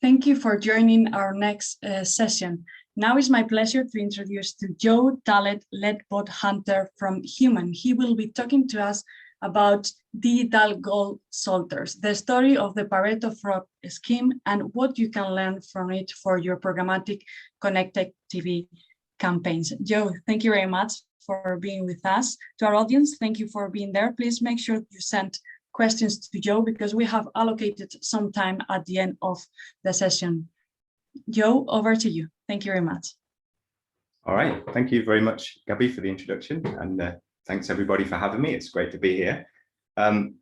Thank you for joining our next session. Now it's my pleasure to introduce to Joe Tallett, lead bot hunter from Human. He will be talking to us about digital goal salters, the story of the Pareto fraud scheme, and what you can learn from it for your programmatic connected TV campaigns. Joe, thank you very much for being with us. To our audience, thank you for being there. Please make sure you send questions to Joe because we have allocated some time at the end of the session. Joe, over to you. Thank you very much. All right. Thank you very much, Gabby, for the introduction. And thanks everybody for having me. It's great to be here.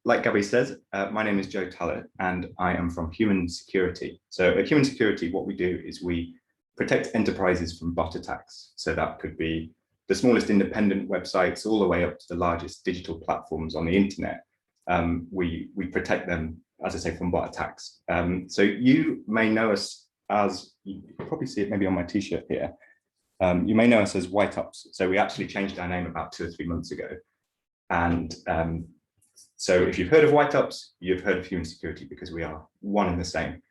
Like Gabby says, my name is Joe Tallett and I am from Human Security. So at Human Security, what we do is we protect enterprises from bot attacks. So that could be the smallest independent websites all the way up to the largest digital platforms on the internet. We protect them, as I say, from bot attacks. So you may know us as, you probably see it maybe on my t-shirt here. You may know us as White Ops. So we actually changed our name about 2 or 3 months ago. And so if you've heard of White Ops, you've heard of Human Security because we are one and the same.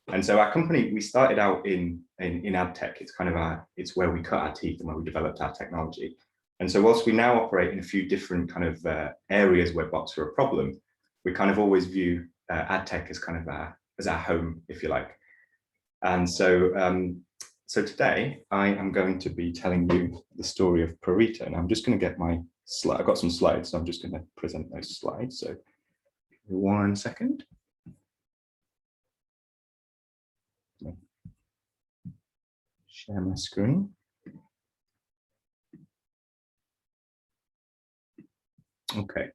And so our company, we started out in ad tech. It's kind of it's where we cut our teeth and where we developed our technology. And so whilst we now operate in a few different kind of areas where bots are a problem, we kind of always view ad tech as kind of our home, if you like. And so so today I am going to be telling you the story of PARETO. And I'm just going to get my slide. I've got some slides, so I'm just going to present those slides. So 1 second. Share my screen. Okay.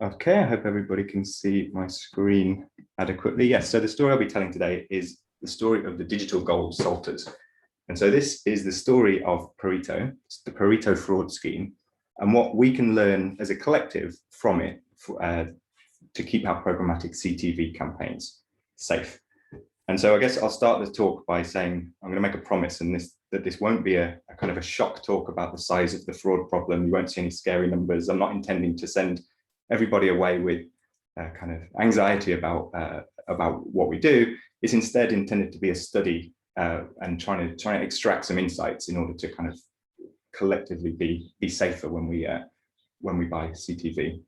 Okay, I hope everybody can see my screen adequately. Yes, so the story I'll be telling today is the story of the digital goal salters. And so this is the story of PARETO, it's the PARETO fraud scheme, and what we can learn as a collective from it to keep our programmatic CTV campaigns safe. And so I guess I'll start the talk by saying I'm going to make a promise, and that this won't be a kind of a shock talk about the size of the fraud problem. You won't see any scary numbers. I'm not intending to send everybody away with kind of anxiety about what we do. It's instead intended to be a study and trying to extract some insights in order to kind of collectively be safer when we buy CTV.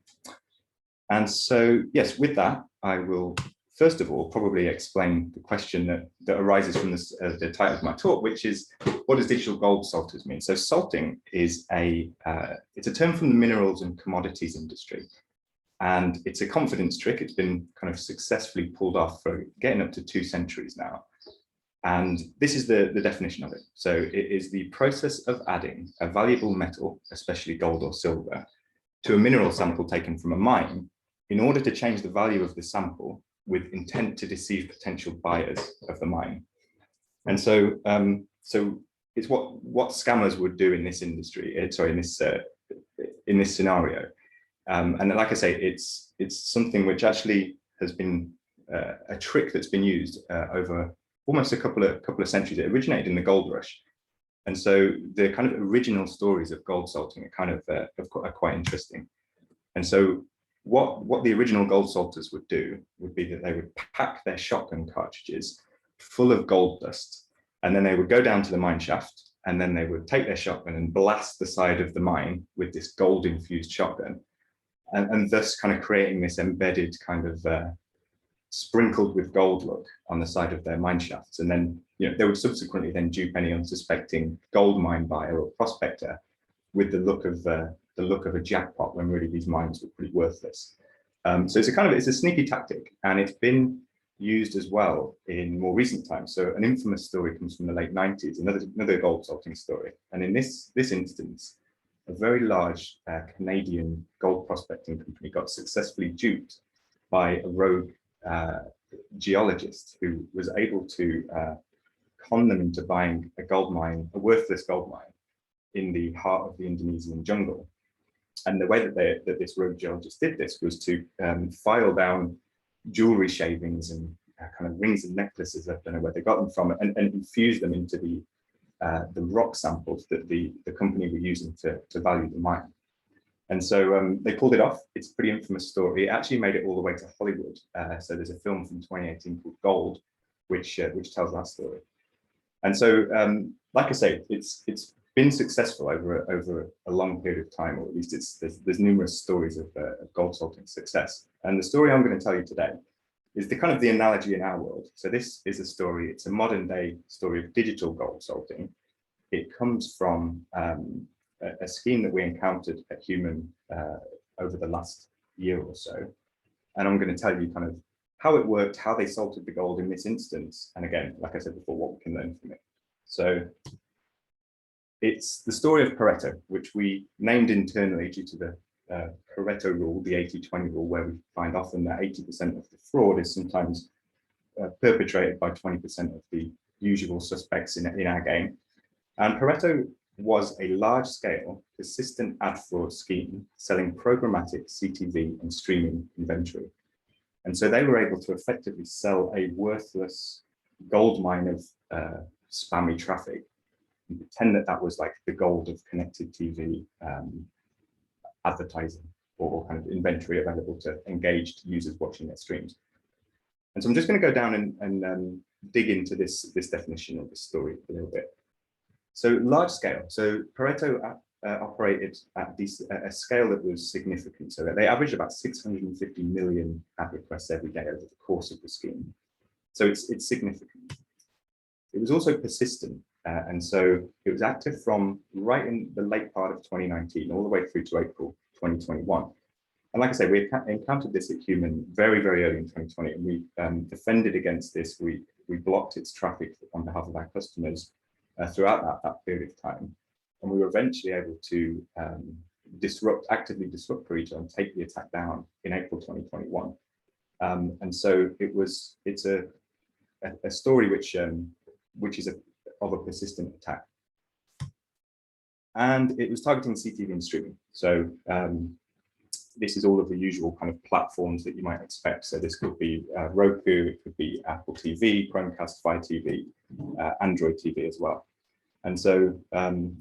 And so yes, with that, I will first of all probably explain the question that arises from this, the title of my talk, which is, what does digital gold salters mean? So salting is it's a term from the minerals and commodities industry. And it's a confidence trick. It's been kind of successfully pulled off for getting up to 2 centuries now. And this is the definition of it. So it is the process of adding a valuable metal, especially gold or silver, to a mineral sample taken from a mine in order to change the value of the sample with intent to deceive potential buyers of the mine. And so so it's what scammers would do in this industry, in this scenario. And like I say, it's something which actually has been a trick that's been used over almost a couple of centuries. It originated in the gold rush. And so the kind of original stories of gold salting are kind of are quite interesting. And so what the original gold salters would do would be that they would pack their shotgun cartridges full of gold dust, and then they would go down to the mine shaft, and then they would take their shotgun and blast the side of the mine with this gold infused shotgun, and thus kind of creating this embedded kind of sprinkled with gold look on the side of their mine shafts. And then they would subsequently then dupe any unsuspecting gold mine buyer or prospector with the look of a jackpot, when really these mines were pretty worthless. So it's a sneaky tactic, and it's been used as well in more recent times. So an infamous story comes from the late 90s, another gold salting story. And in this instance, a very large Canadian gold prospecting company got successfully duped by a rogue geologist who was able to con them into buying a worthless gold mine in the heart of the Indonesian jungle. And the way that this rogue geologist did this was to file down jewelry shavings and kind of rings and necklaces, I don't know where they got them from, and infuse them into the rock samples that the company were using to value the mine. And so they pulled it off. It's a pretty infamous story. It actually made it all the way to Hollywood. So there's a film from 2018 called Gold, which tells that story. And so, like I say, it's been successful over a long period of time, or at least there's numerous stories of gold salting success. And the story I'm going to tell you today is the analogy in our world. So this is a story. It's a modern day story of digital gold salting. It comes from a scheme that we encountered at Human over the last year or so. And I'm going to tell you kind of how it worked, how they salted the gold in this instance. And again, like I said before, what we can learn from it. So it's the story of Pareto, which we named internally due to the Pareto rule, the 80-20 rule, where we find often that 80% of the fraud is sometimes perpetrated by 20% of the usual suspects in our game. And Pareto was a large-scale, persistent ad fraud scheme selling programmatic CTV and streaming inventory. And so they were able to effectively sell a worthless goldmine of spammy traffic and pretend that that was like the gold of connected TV advertising or kind of inventory available to engaged users watching their streams. And so I'm just going to go down and dig into this definition of this story a little bit. So large scale. So Pareto operated at a scale that was significant. So they averaged about 650 million ad requests every day over the course of the scheme. So it's significant. It was also persistent. And so it was active from right in the late part of 2019 all the way through to April 2021. And like I say, we encountered this at Human very, very early in 2020, and we defended against this. We blocked its traffic on behalf of our customers throughout that period of time. And we were eventually able to actively disrupt Pareto and take the attack down in April 2021. And so it's a story which is of a persistent attack. And it was targeting CTV and streaming. So this is all of the usual kind of platforms that you might expect. So this could be Roku, it could be Apple TV, Chromecast, Fire TV, Android TV as well. And so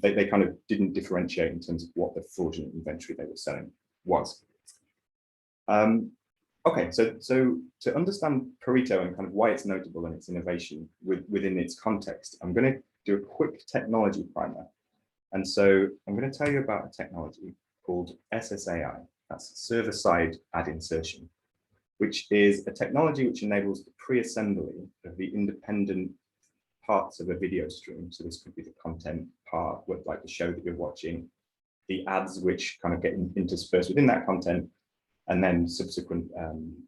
they kind of didn't differentiate in terms of what the fraudulent inventory they were selling was. Okay, so to understand Pareto and kind of why it's notable and its innovation within its context, I'm going to do a quick technology primer. And so I'm going to tell you about a technology called SSAI, that's server-side ad insertion, which is a technology which enables the pre-assembly of the independent parts of a video stream. So this could be the content part, like the show that you're watching, the ads which kind of get interspersed within that content, and then subsequent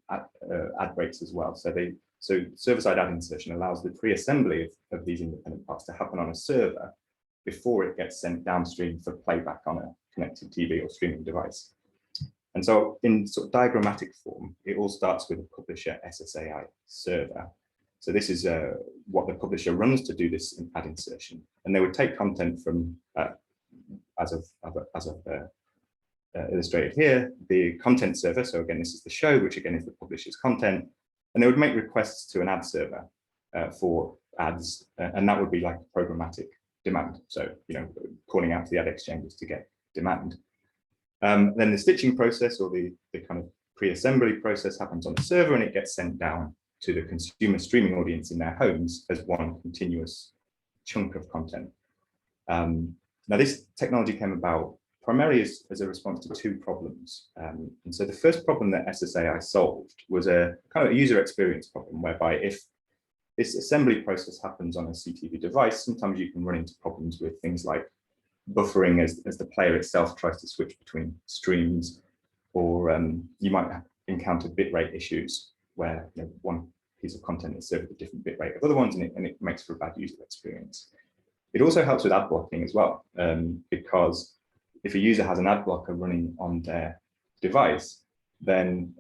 ad breaks as well. So server-side ad insertion allows the pre-assembly of these independent parts to happen on a server before it gets sent downstream for playback on a connected TV or streaming device. And so in sort of diagrammatic form, it all starts with a publisher SSAI server. So this is what the publisher runs to do this ad insertion. And they would take content from, as of illustrated here, the content server. So again, this is the show, which again is the publisher's content. And they would make requests to an ad server for ads, and that would be like programmatic demand. So, calling out to the ad exchanges to get demand. Then the stitching process or the kind of pre-assembly process happens on the server, and it gets sent down to the consumer streaming audience in their homes as one continuous chunk of content. Now, this technology came about primarily as a response to two problems. And so the first problem that SSAI solved was a kind of a user experience problem, whereby if this assembly process happens on a CTV device, sometimes you can run into problems with things like buffering as the player itself tries to switch between streams, or you might encounter bitrate issues where one piece of content is served at a different bitrate of other ones, and it makes for a bad user experience. It also helps with ad blocking as well, because if a user has an ad blocker running on their device, then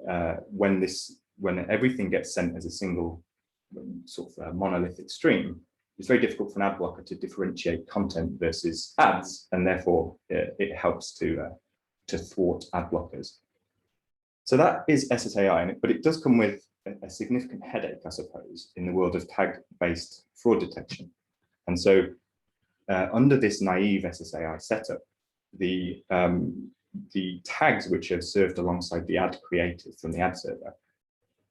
when everything gets sent as a single sort of monolithic stream, it's very difficult for an ad blocker to differentiate content versus ads, and therefore it helps to thwart ad blockers. So that is SSAI, but it does come with a significant headache, I suppose, in the world of tag-based fraud detection. And so under this naive SSAI setup, the the tags which are served alongside the ad created from the ad server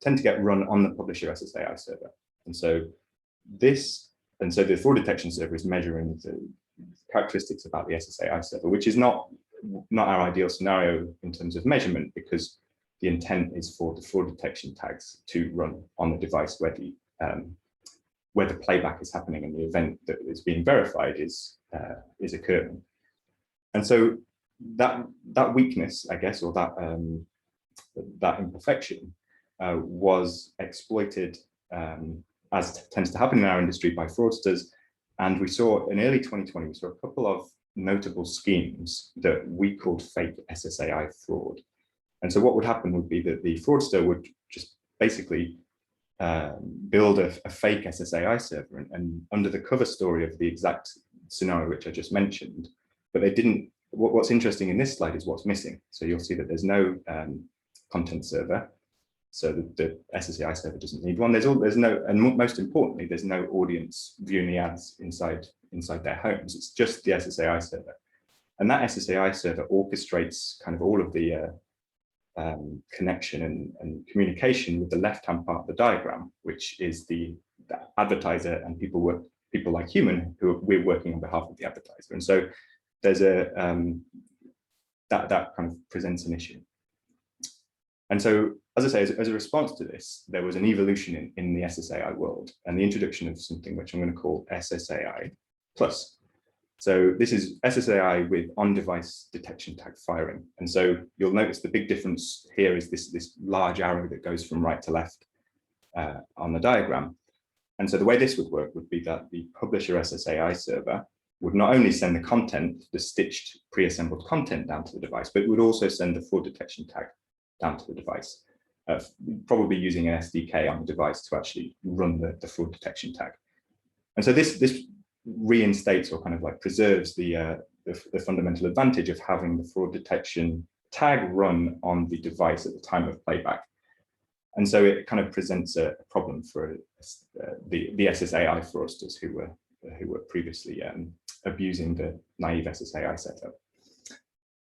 tend to get run on the publisher SSAI server. And so the fraud detection server is measuring the characteristics about the SSAI server, which is not our ideal scenario in terms of measurement, because the intent is for the fraud detection tags to run on the device where the playback is happening and the event that is being verified is occurring. And so that weakness, I guess, or that imperfection was exploited, as tends to happen in our industry, by fraudsters. And we saw in early 2020, we saw a couple of notable schemes that we called fake SSAI fraud. And so what would happen would be that the fraudster would just basically build a fake SSAI server and under the cover story of the exact scenario which I just mentioned, but they didn't. What's interesting in this slide is what's missing. So you'll see that there's no content server. So the SSAI server doesn't need one. There's no, and most importantly, there's no audience viewing the ads inside their homes. It's just the SSAI server, and that SSAI server orchestrates kind of all of the connection and communication with the left-hand part of the diagram, which is the advertiser and people like human who we're working on behalf of the advertiser. And so there's that kind of presents an issue. And so, as I say, as a response to this, there was an evolution in the SSAI world and the introduction of something which I'm going to call SSAI Plus. So this is SSAI with on-device detection tag firing. And so you'll notice the big difference here is this large arrow that goes from right to left on the diagram. And so the way this would work would be that the publisher SSAI server would not only send the content, the stitched pre-assembled content down to the device, but it would also send the fraud detection tag down to the device, probably using an SDK on the device to actually run the fraud detection tag. And so this reinstates or kind of like preserves the fundamental advantage of having the fraud detection tag run on the device at the time of playback. And so it kind of presents a problem for the SSAI fraudsters who were previously abusing the naive SSAI setup.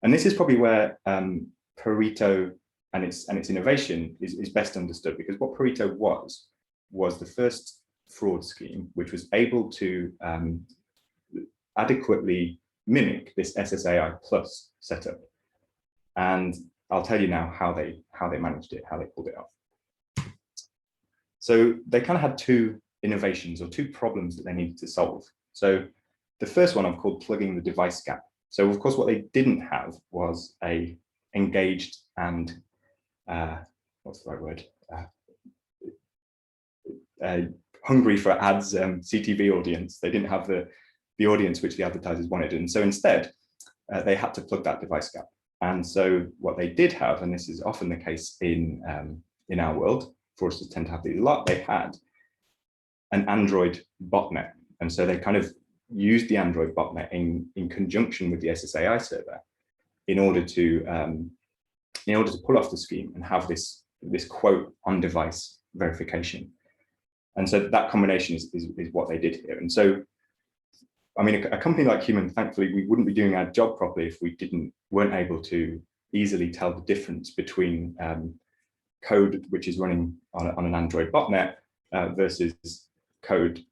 And this is probably where PARETO and its innovation is best understood, because what PARETO was the first fraud scheme which was able to adequately mimic this SSAI Plus setup. And I'll tell you now how they managed it, how they pulled it off. So they kind of had two innovations or two problems that they needed to solve. So the first one I've called plugging the device gap. So of course, what they didn't have was a engaged and what's the right word? Hungry for ads CTV audience. They didn't have the audience which the advertisers wanted. And so instead, they had to plug that device gap. And so what they did have, and this is often the case in our world, fraudsters tend to have these a lot, they had an Android botnet. And so they kind of used the Android botnet in conjunction with the SSAI server in order to pull off the scheme and have this quote on device verification. And so that combination is what they did here. And so, I mean, a company like Human, thankfully, we wouldn't be doing our job properly if we weren't able to easily tell the difference between code which is running on an Android botnet versus code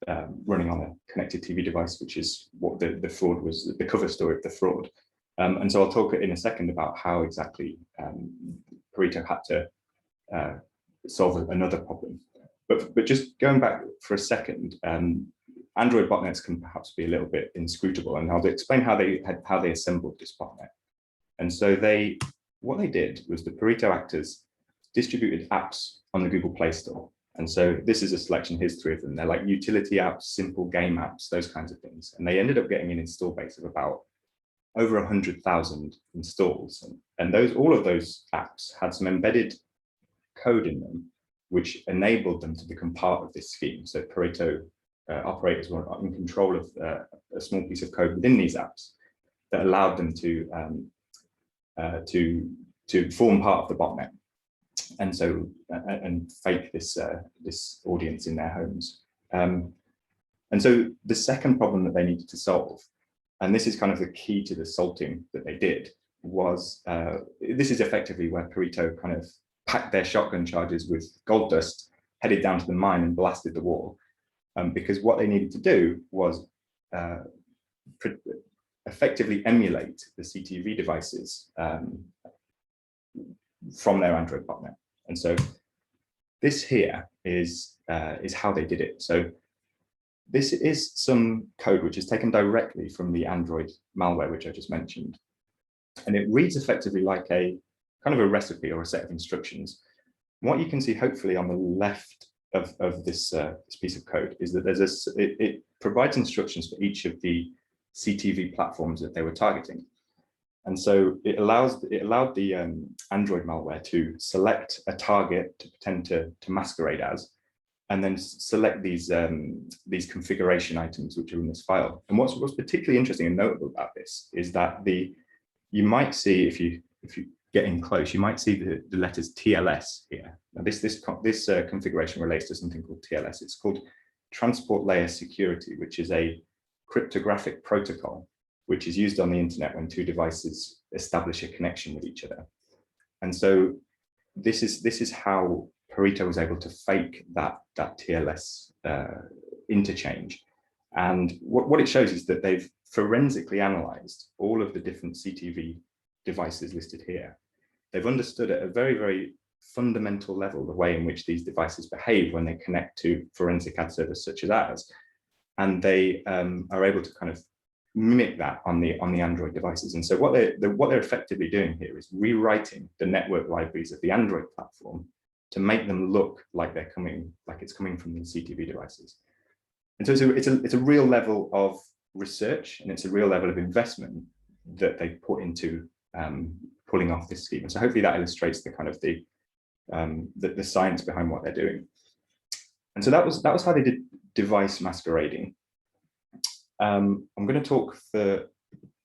running on a connected TV device, which is what the fraud was, the cover story of the fraud. And so I'll talk in a second about how exactly PARETO had to solve another problem. But just going back for a second, Android botnets can perhaps be a little bit inscrutable, and I'll explain how they assembled this botnet. And so what they did was the PARETO actors distributed apps on the Google Play Store. And so this is a selection, here's 3 of them. They're like utility apps, simple game apps, those kinds of things. And they ended up getting an install base of about over 100,000 installs. And all of those apps had some embedded code in them, which enabled them to become part of this scheme. So PARETO operators were in control of a small piece of code within these apps that allowed them to form part of the botnet, and so and fake this audience in their homes. And so the second problem that they needed to solve, and this is kind of the key to the salting that they did, was, this is effectively where PARETO kind of packed their shotgun charges with gold dust, headed down to the mine and blasted the wall. Because what they needed to do was effectively emulate the CTV devices from their Android partner. And so this here is how they did it. So this is some code which is taken directly from the Android malware, which I just mentioned. And it reads effectively like a kind of a recipe or a set of instructions. What you can see hopefully on the left of this, this piece of code is that there's it provides instructions for each of the CTV platforms that they were targeting. And so it allowed the Android malware to select a target to pretend to masquerade as, and then select these configuration items which are in this file. And what's particularly interesting and notable about this is that you might see, if you get in close, you might see the letters TLS here. Now this configuration relates to something called TLS. It's called Transport Layer Security, which is a cryptographic protocol which is used on the internet when two devices establish a connection with each other. And so this is how PARETO was able to fake that TLS interchange. And what it shows is that they've forensically analyzed all of the different CTV devices listed here. They've understood at a very, very fundamental level the way in which these devices behave when they connect to forensic ad servers such as ours. And they are able to kind of mimic that on the Android devices. And so what they're effectively doing here is rewriting the network libraries of the Android platform to make them look like it's coming from the CTV devices. And so it's a real level of research, and it's a real level of investment that they put into pulling off this scheme. And so hopefully that illustrates the kind of the science behind what they're doing. And so that was how they did device masquerading. I'm going to talk for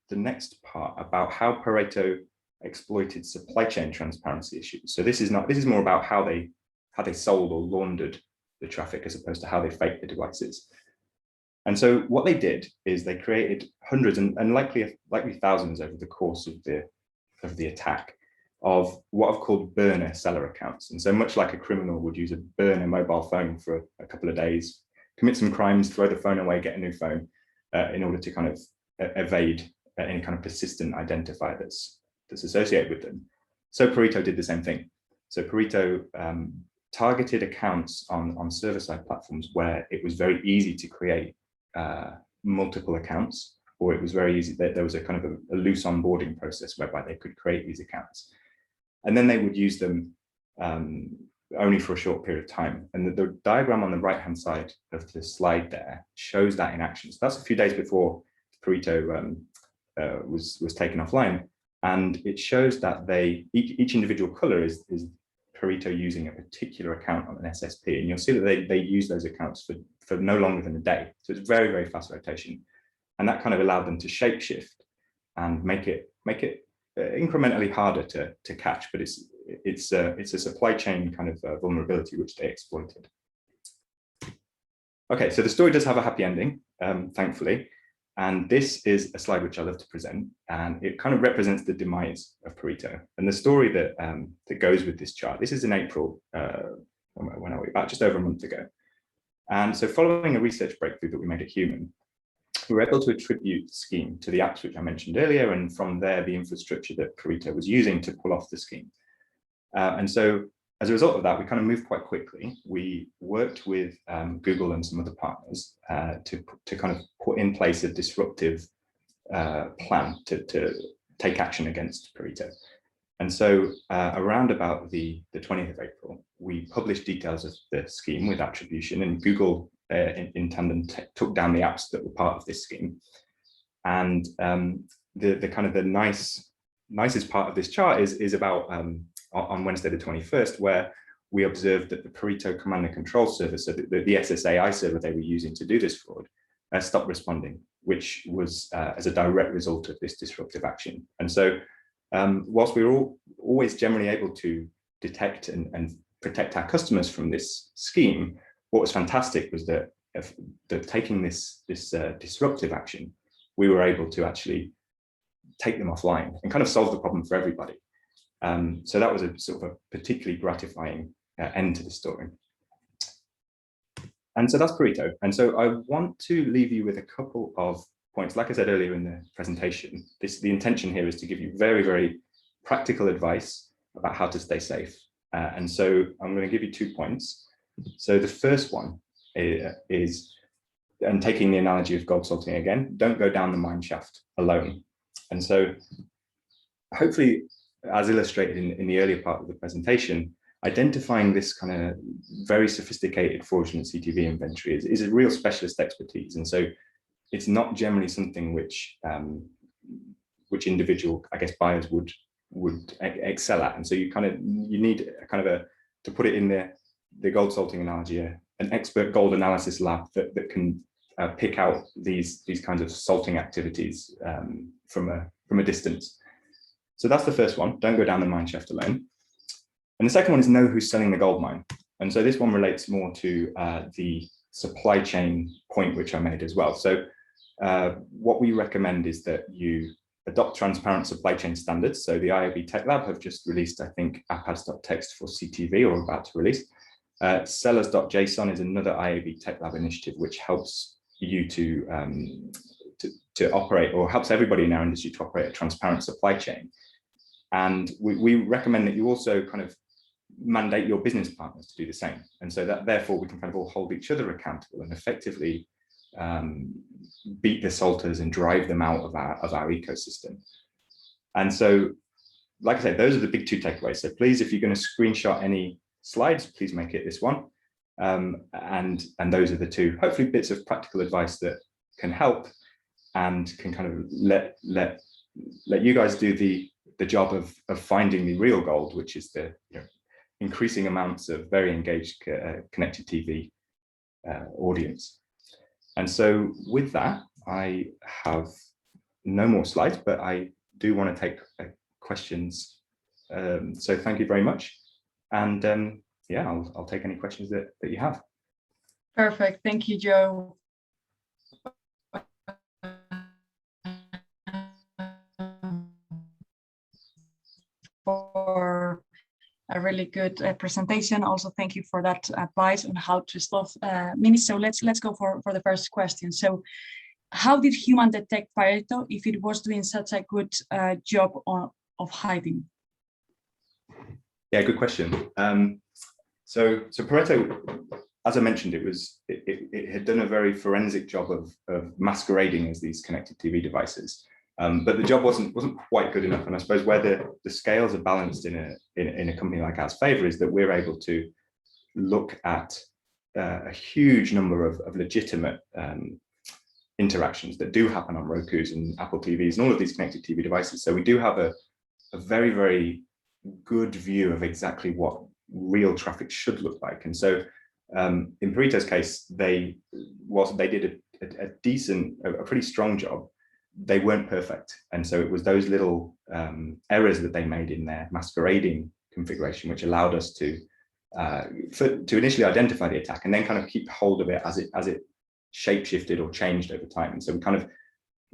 the next part about how PARETO exploited supply chain transparency issues. So this is more about how they sold or laundered the traffic as opposed to how they faked the devices. And so what they did is they created hundreds and likely thousands over the course of the attack of what I've called burner seller accounts. And so much like a criminal would use a burner mobile phone for a couple of days, commit some crimes, throw the phone away, get a new phone in order to kind of evade any kind of persistent identifier that's associated with them. So PARETO did the same thing. So PARETO targeted accounts on server-side platforms where it was very easy to create multiple accounts, or it was very easy that there was a kind of a loose onboarding process whereby they could create these accounts. And then they would use them only for a short period of time. And the diagram on the right-hand side of the slide there shows that in action. So that's a few days before PARETO was taken offline. And it shows that each individual color is PARETO using a particular account on an SSP. And you'll see that they use those accounts for no longer than a day. So it's very, very fast rotation. And that kind of allowed them to shapeshift and make it incrementally harder to catch, but it's a supply chain kind of vulnerability which they exploited. Okay, so the story does have a happy ending, thankfully. And this is a slide which I love to present, and it kind of represents the demise of PARETO. And the story that goes with this chart, this is in April, when are we, about just over a month ago. And so following a research breakthrough that we made at Human, we were able to attribute the scheme to the apps which I mentioned earlier, and from there, the infrastructure that PARETO was using to pull off the scheme. And so as a result of that, we kind of moved quite quickly. We worked with Google and some other partners to kind of put in place a disruptive plan to take action against PARETO. And so around about the 20th of April, we published details of the scheme with attribution, and Google in tandem took down the apps that were part of this scheme. And the kind of the nicest part of this chart is about on Wednesday the 21st, where we observed that the PARETO command and control server, so the SSAI server they were using to do this fraud, stopped responding, which was as a direct result of this disruptive action. And so whilst we were always generally able to detect and protect our customers from this scheme, what was fantastic was that taking this disruptive action, we were able to actually take them offline and kind of solve the problem for everybody. So that was a sort of a particularly gratifying end to the story. And so that's PARETO. And so I want to leave you with a couple of points. Like I said earlier in the presentation, the intention here is to give you very, very practical advice about how to stay safe. And so I'm going to give you 2 points. So the first one is, and taking the analogy of gold salting again, don't go down the mine shaft alone. And so hopefully, as illustrated in the earlier part of the presentation, identifying this kind of very sophisticated fraudulent CTV inventory is a real specialist expertise. And so it's not generally something which individual, I guess, buyers would excel at. And so you need a kind of to put it in the gold salting analogy, an expert gold analysis lab that can pick out these kinds of salting activities from a distance. So that's the first one. Don't go down the mine shaft alone. And the second one is know who's selling the gold mine. And so this one relates more to the supply chain point, which I made as well. So what we recommend is that you adopt transparent supply chain standards. So the IAB Tech Lab have just released, I think, appads.txt for CTV, or about to release. Sellers.json is another IAB Tech Lab initiative, which helps you to operate, or helps everybody in our industry to operate a transparent supply chain. And we recommend that you also kind of mandate your business partners to do the same. And so that therefore we can kind of all hold each other accountable and effectively beat the salters and drive them out of our ecosystem. And so, like I said, those are the big 2 takeaways. So please, if you're going to screenshot any slides, please make it this one. And those are the 2, hopefully, bits of practical advice that can help and can kind of let you guys do the job of finding the real gold, which is the increasing amounts of very engaged connected TV audience. And so with that, I have no more slides, but I do want to take questions. So thank you very much. And yeah, I'll take any questions that you have. Perfect. Thank you, Joe. For a really good presentation. Also, thank you for that advice on how to solve minutes. So let's go for the first question. So how did human detect PARETO if it was doing such a good job of hiding? Yeah, good question. So PARETO, as I mentioned, it had done a very forensic job of masquerading as these connected TV devices. But the job wasn't quite good enough, and I suppose where the scales are balanced in a company like ours' favor is that we're able to look at a huge number of legitimate interactions that do happen on Roku's and Apple TVs and all of these connected TV devices. So we do have a very, very good view of exactly what real traffic should look like. And so in PARETO's case, whilst they did a pretty strong job, they weren't perfect. And so it was those little errors that they made in their masquerading configuration, which allowed us to initially identify the attack and then kind of keep hold of it as it shape-shifted or changed over time. And so we kind of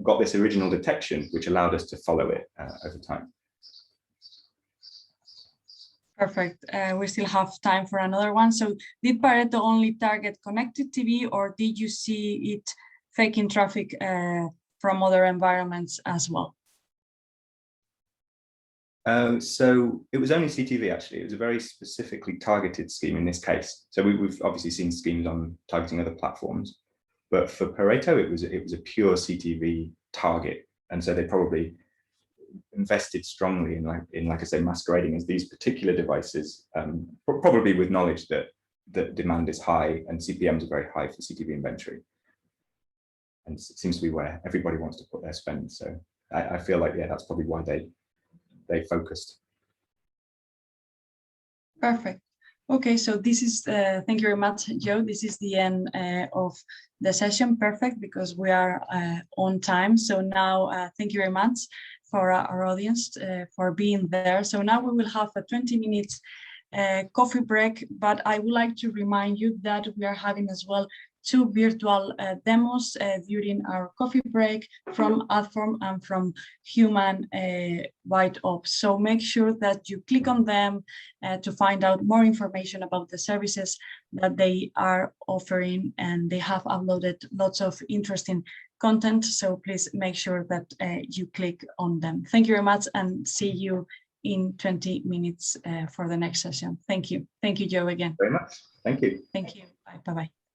got this original detection, which allowed us to follow it over time. Perfect. We still have time for another one. So did PARETO only target connected TV, or did you see it faking traffic from other environments as well? So it was only CTV, actually. It was a very specifically targeted scheme in this case. So we've obviously seen schemes on targeting other platforms, but for PARETO, it was a pure CTV target. And so they probably invested strongly in like I say, masquerading as these particular devices, probably with knowledge that demand is high and CPMs are very high for CTV inventory. And it seems to be where everybody wants to put their spend. So I feel like, yeah, that's probably why they focused. Perfect. Okay, so this is, thank you very much, Joe. This is the end of the session. Perfect, because we are on time. So now, thank you very much for our audience for being there. So now we will have a 20-minute coffee break, but I would like to remind you that we are having as well 2 virtual demos during our coffee break from Adform and from Human White Ops. So make sure that you click on them to find out more information about the services that they are offering, and they have uploaded lots of interesting content. So please make sure that you click on them. Thank you very much, and see you in 20 minutes for the next session. Thank you. Thank you, Joe, again. Very much. Thank you. Thank you. Bye. Bye-bye.